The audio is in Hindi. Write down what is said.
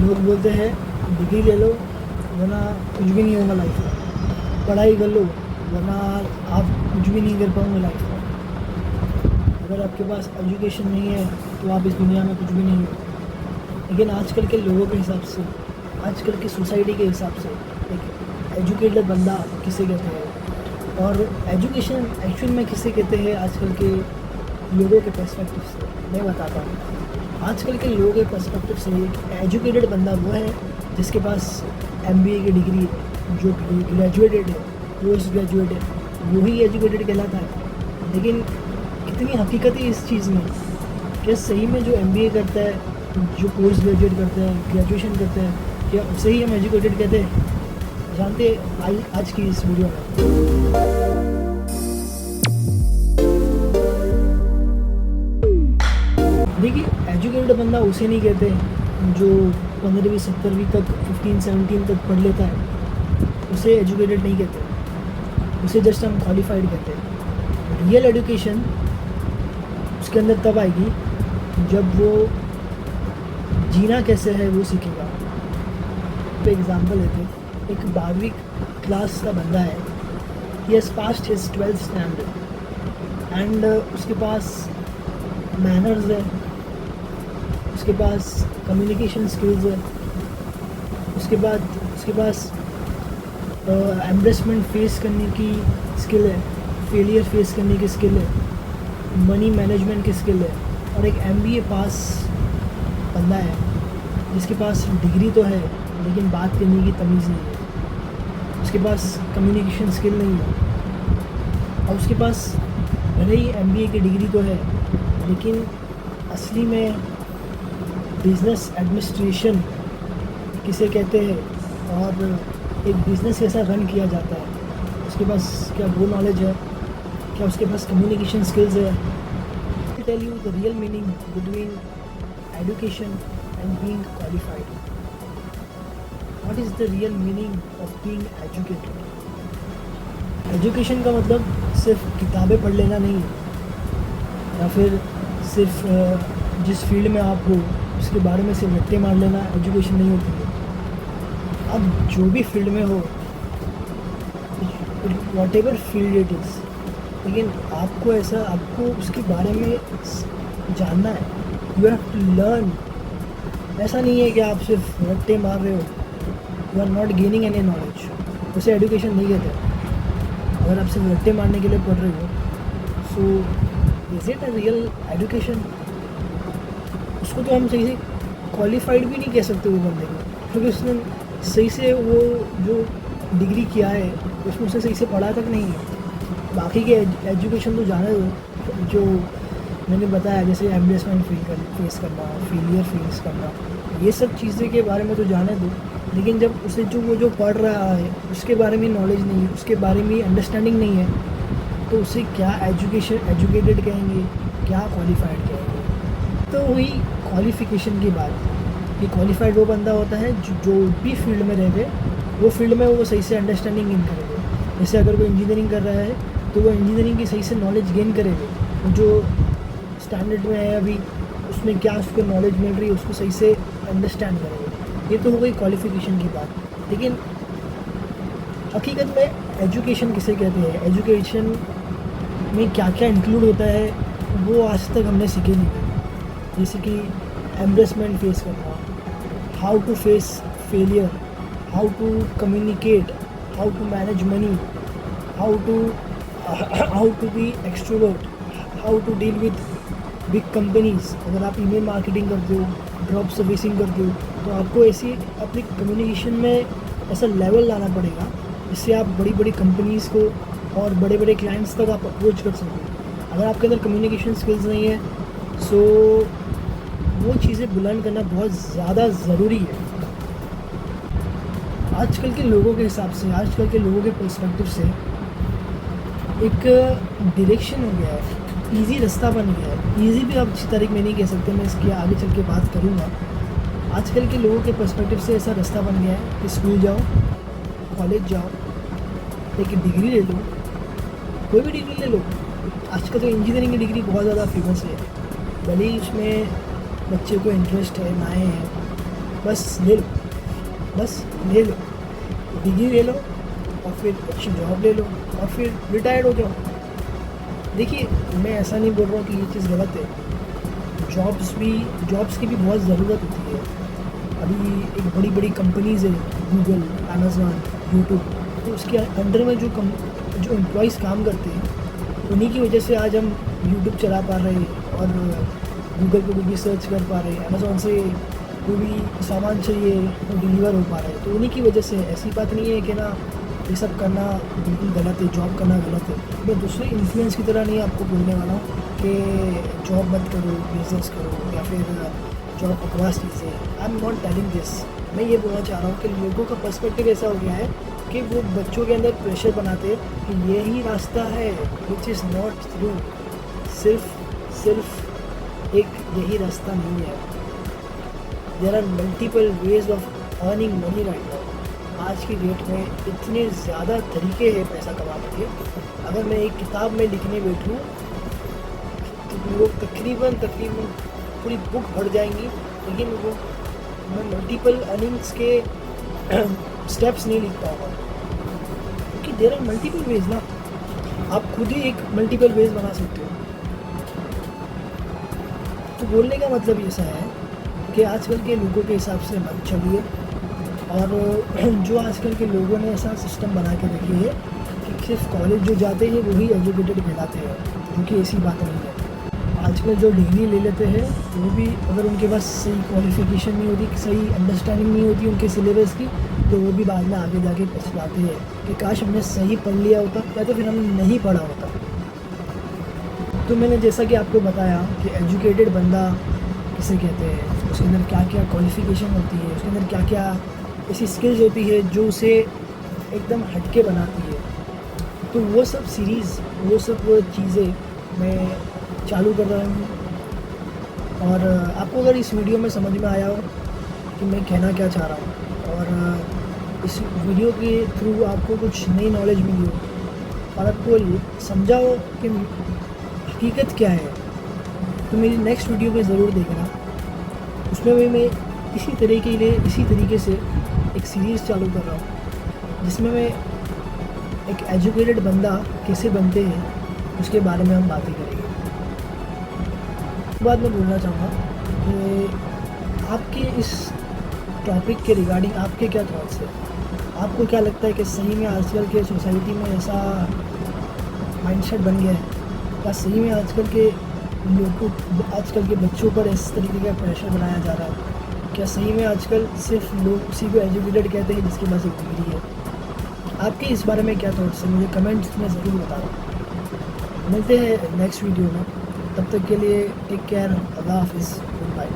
लोग बोलते हैं डिग्री ले लो वरना कुछ भी नहीं होगा लाइफ में, पढ़ाई कर लो वरना आप कुछ भी नहीं कर पाओगे लाइफ में। अगर आपके पास एजुकेशन नहीं है तो आप इस दुनिया में कुछ भी नहीं हो। लेकिन आजकल के लोगों के हिसाब से, आजकल की सोसाइटी के हिसाब से एक एजुकेटेड बंदा किसे कहते हैं और एजुकेशन एक्चुअल में किसे कहते हैं आजकल के लोगों के पर्सपेक्टिव से मैं बताता हूँ। आजकल के लोगों के पर्सपेक्टिव से एक एजुकेटेड बंदा वो है जिसके पास एमबीए की डिग्री है, जो ग्रेजुएटेड है, पोस्ट ग्रेजुएट है, वो ही एजुकेटेड कहलाता है। लेकिन कितनी हकीकत है इस चीज़ में कि सही में जो एमबीए करता है, जो पोस्ट ग्रेजुएट करता है, ग्रेजुएशन करता है, क्या उसे ही हम एजुकेटेड कहते हैं? जानते हैं आज की इस वीडियो में। देखिए, एजुकेटेड बंदा उसे नहीं कहते जो 15वीं 17वीं तक 15-17 तक पढ़ लेता है, उसे एजुकेटेड नहीं कहते, उसे जस्ट हम क्वालिफाइड कहते हैं। रियल एजुकेशन उसके अंदर तब आएगी जब वो जीना कैसे है वो सीखेगा। तो एग्जांपल लेते हैं, एक 12वीं क्लास का बंदा है, he has passed his 12th standard and उसके पास मैनर्स है, उसके पास कम्युनिकेशन स्किल्स है, उसके पास एम्ब्रेसमेंट फेस करने की स्किल है, फेलियर फेस करने की स्किल है, मनी मैनेजमेंट की स्किल है। और एक एमबीए पास बंदा है जिसके पास डिग्री तो है लेकिन बात करने की तमीज़ नहीं है, उसके पास कम्युनिकेशन स्किल नहीं है, और उसके पास भले ही एमबीए की डिग्री तो है लेकिन असली में बिज़नेस एडमिनिस्ट्रेशन किसे कहते हैं और एक बिज़नेस कैसा रन किया जाता है, उसके पास क्या वो नॉलेज है, क्या उसके पास कम्युनिकेशन स्किल्स है। I tell you the real meaning between education and being qualified. What is the real meaning of being educated? Education का मतलब सिर्फ किताबें पढ़ लेना नहीं है, या फिर सिर्फ जिस फील्ड में आप हो उसके बारे में सिर्फ रट्टे मार लेना एजुकेशन नहीं होती है। अब जो भी फील्ड में हो, whatever field it is, लेकिन आपको उसके बारे में जानना है। You have to learn. ऐसा नहीं है कि आप सिर्फ रट्टे मार रहे हो, you are not gaining any knowledge, उसे एजुकेशन नहीं कहते। अगर आप सिर्फ रट्टे मारने के लिए पढ़ रहे हो, so is it a real education? उसको तो हम सही से क्वालिफाइड भी नहीं कह सकते वो बंदे को, क्योंकि उसने सही से वो जो डिग्री किया है उसमें उसने सही से पढ़ा तक नहीं है। बाकी के एजुकेशन तो जाने दो, जो मैंने बताया जैसे एम्बेसमेंट फेस करना, फेलियर फेस करना, ये सब चीज़ें के बारे में तो जाने दो। लेकिन जब उसे वो जो पढ़ रहा है उसके बारे में नॉलेज नहीं है, उसके बारे में अंडरस्टैंडिंग नहीं है, तो उसे क्या एजुकेटेड कहेंगे, क्या क्वालिफाइड कहेंगे? तो वही क्वालिफ़िकेशन की बात कि क्वालिफाइड वो बंदा होता है जो भी फील्ड में रहे वो फील्ड में वो सही से अंडरस्टैंडिंग गेन करेंगे। जैसे अगर कोई इंजीनियरिंग कर रहा है तो वो इंजीनियरिंग की सही से नॉलेज गेन करेंगे, जो स्टैंडर्ड में है अभी उसमें क्या उसको नॉलेज मिल रही है उसको सही से अंडरस्टैंड करेंगे। ये तो हो गई क्वालिफ़िकेशन की बात। लेकिन हकीकत में एजुकेशन किसे कहते हैं, एजुकेशन में क्या क्या इंक्लूड होता है वो आज तक हमने सीखे नहीं। जैसे कि एम्ब्रेसमेंट फेस करना, how to face failure, how to communicate, how to manage money, how to be extrovert, how to deal with big companies. अगर आप ईमेल मार्केटिंग करते हो, ड्रॉप सर्विसिंग करते हो, तो आपको ऐसी अपनी कम्युनिकेशन में ऐसा लेवल लाना पड़ेगा जिससे आप बड़ी बड़ी कंपनीज़ को और बड़े बड़े क्लाइंट्स तक आप अप्रोच कर सको। अगर आपके अंदर कम्युनिकेशन स्किल्स नहीं है सो वो चीज़ें बुलंद करना बहुत ज़्यादा ज़रूरी है। आजकल के लोगों के हिसाब से, आजकल के लोगों के पर्सपेक्टिव से एक डायरेक्शन हो गया है, इजी रास्ता बन गया है। इजी भी आप अच्छी तारीख में नहीं कह सकते, मैं इसकी आगे चल के बात करूँगा। आजकल के लोगों के पर्सपेक्टिव से ऐसा रास्ता बन गया है कि स्कूल जाओ, कॉलेज जाओ, एक डिग्री ले लो, कोई भी डिग्री ले लो। आजकल तो इंजीनियरिंग की डिग्री बहुत ज़्यादा फेमस है, भले ही उसमें बच्चे को इंटरेस्ट है, ना है, बस ले लो, बस ले लो, डिग्री ले लो और फिर अच्छी जॉब ले लो और फिर रिटायर्ड हो जाओ। देखिए, मैं ऐसा नहीं बोल रहा हूँ कि ये चीज़ गलत है, जॉब्स की भी बहुत ज़रूरत होती है। अभी एक बड़ी बड़ी कंपनीज़ है, गूगल, अमेज़न, यूट्यूब, तो उसके अंडर में जो एम्प्लॉइज़ काम करते हैं, उन्हीं की वजह से आज हम यूट्यूब चला पा रहे हैं और गूगल पे कोई भी सर्च कर पा रहे हैं, अमेज़न से कोई भी सामान चाहिए वो डिलीवर हो पा रहा है, तो उन्हीं की वजह से। ऐसी बात नहीं है कि ना ये सब करना बिल्कुल गलत है, जॉब करना गलत है। मैं दूसरे इन्फ्लुएंस की तरह नहीं आपको बोलने वाला हूँ कि जॉब मत करो, बिजनेस करो या फिर जॉब बकवास चीज़ है। I am not telling this. मैं ये बोलना चाह रहा हूँ कि लोगों का पर्सपेक्टिव ऐसा हो गया है कि वो बच्चों के अंदर प्रेशर बनाते हैं कि यही रास्ता है, विच इज़ नॉट ट्रू। सिर्फ एक यही रास्ता नहीं है। There are multiple ways of earning money right now. आज की डेट में इतने ज़्यादा तरीके हैं पैसा कमाने के। अगर मैं एक किताब में लिखने बैठूँ तो लोग तकरीबन पूरी बुक भर जाएंगी, लेकिन वो मैं मल्टीपल अर्निंग्स के स्टेप्स नहीं लिख पाऊँगा, क्योंकि देयर आर मल्टीपल वेज ना। आप खुद ही एक मल्टीपल वेज बना सकते हो। तो बोलने का मतलब ऐसा है कि आजकल के लोगों के हिसाब से मत चलिए, और जो आजकल के लोगों ने ऐसा सिस्टम बना के रखी है कि सिर्फ कॉलेज जो जाते हैं वही एजुकेटेड कहलाते हैं, जो कि ऐसी बात नहीं है। आजकल जो डिग्री ले लेते हैं वो भी अगर उनके पास सही क्वालिफिकेशन नहीं होती, सही अंडरस्टैंडिंग नहीं होती उनके सिलेबस की, तो वो भी बाद में आगे जाके पछताते हैं कि काश हमने सही पढ़ लिया होता या तो फिर हमने नहीं पढ़ा होता। तो मैंने जैसा कि आपको बताया कि एजुकेटेड बंदा किसे कहते हैं, उसके अंदर क्या क्या क्वालिफिकेशन होती है, उसके अंदर क्या क्या ऐसी स्किल्स होती है जो उसे एकदम हटके बनाती है। तो वो सब सीरीज़, वो सब चीज़ें मैं चालू कर रहा हूँ। और आपको अगर इस वीडियो में समझ में आया हो कि मैं कहना क्या चाह रहा हूँ, और इस वीडियो के थ्रू आपको कुछ नई नॉलेज मिली हो और आपको समझा हो कि हकीकत क्या है, तो मेरी नेक्स्ट वीडियो को ज़रूर देखना। उसमें भी मैं इसी तरीके से एक सीरीज़ चालू कर रहा हूँ, जिसमें मैं एक एजुकेटेड बंदा कैसे बनते हैं उसके बारे में हम बातें करेंगे। बाद में बोलना चाहूँगा कि आपके इस टॉपिक के रिगार्डिंग आपके क्या थॉट्स हैं। आपको क्या लगता है कि सही में आजकल के सोसाइटी में ऐसा माइंडसेट बन गया है, या सही में आजकल के बच्चों पर इस तरीके का प्रेशर बनाया जा रहा है? क्या सही में आजकल सिर्फ लोग उसी को एजुकेटेड कहते हैं जिसके पास एक डिग्री है? आपके इस बारे में क्या थॉट्स हैं, मुझे कमेंट्स में ज़रूर बताना। मिलते हैं नेक्स्ट वीडियो में, तब तक के लिए टेक केयर, अल्लाह हाफिज़, गुड बाय।